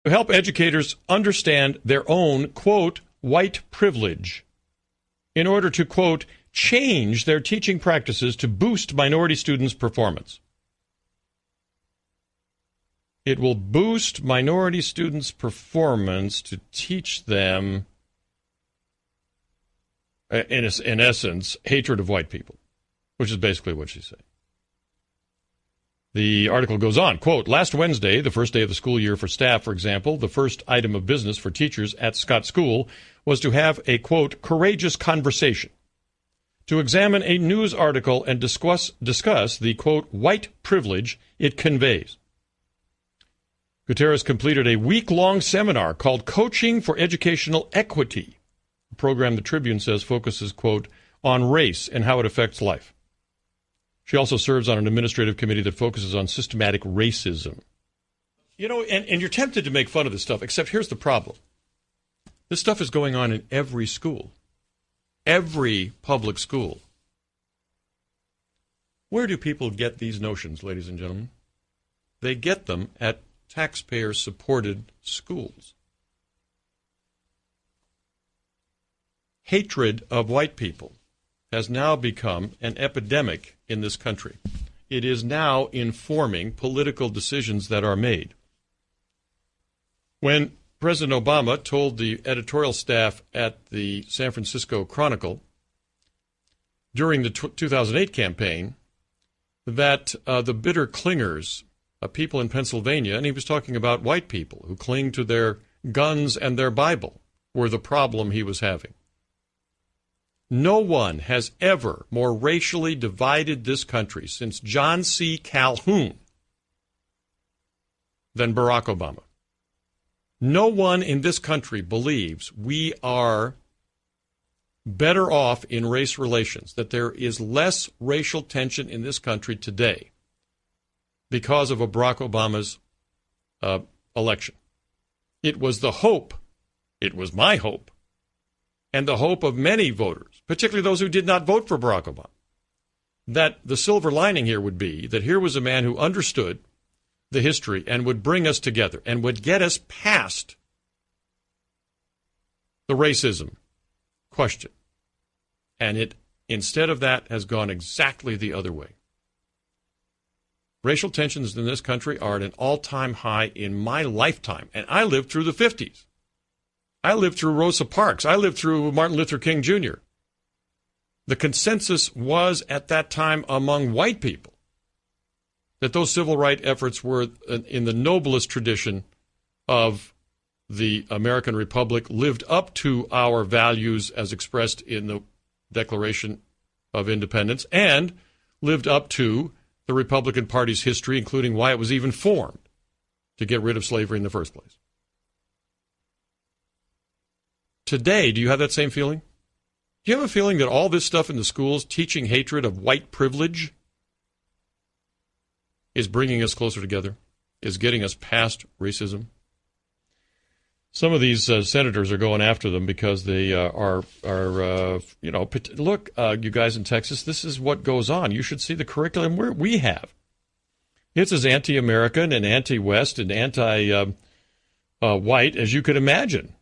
to help educators understand their own, quote, white privilege in order to, quote, change their teaching practices to boost minority students' performance. It will boost minority students' performance to teach them, in essence, hatred of white people, which is basically what she's saying. The article goes on, quote, last Wednesday, the first day of the school year for staff, for example, the first item of business for teachers at Scott School was to have a, quote, courageous conversation, to examine a news article and discuss the, quote, white privilege it conveys. Gutierrez completed a week-long seminar called Coaching for Educational Equity, a program the Tribune says focuses, quote, on race and how it affects life. She also serves on an administrative committee that focuses on systematic racism. You know, and you're tempted to make fun of this stuff, except here's the problem. This stuff is going on in every school, every public school. Where do people get these notions, ladies and gentlemen? They get them at taxpayer-supported schools. Hatred of white people has now become an epidemic in this country. It is now informing political decisions that are made. When President Obama told the editorial staff at the San Francisco Chronicle during the 2008 campaign that the bitter clingers, people in Pennsylvania, and he was talking about white people who cling to their guns and their Bible, were the problem he was having. No one has ever more racially divided this country since John C. Calhoun than Barack Obama. No one in this country believes we are better off in race relations, that there is less racial tension in this country today because of Barack Obama's election. It was the hope, it was my hope, and the hope of many voters, particularly those who did not vote for Barack Obama, that the silver lining here would be that here was a man who understood the history and would bring us together and would get us past the racism question. And it, instead of that, has gone exactly the other way. Racial tensions in this country are at an all-time high in my lifetime, and I lived through the 50s. I lived through Rosa Parks. I lived through Martin Luther King Jr. The consensus was at that time among white people that those civil rights efforts were in the noblest tradition of the American Republic, lived up to our values as expressed in the Declaration of Independence, and lived up to the Republican Party's history, including why it was even formed to get rid of slavery in the first place. Today, do you have that same feeling? Do you have a feeling that all this stuff in the schools, teaching hatred of white privilege, is bringing us closer together, is getting us past racism? Some of these senators are going after them because they look, you guys in Texas, this is what goes on. You should see the curriculum we have. It's as anti-American and anti-West and anti-white as you could imagine.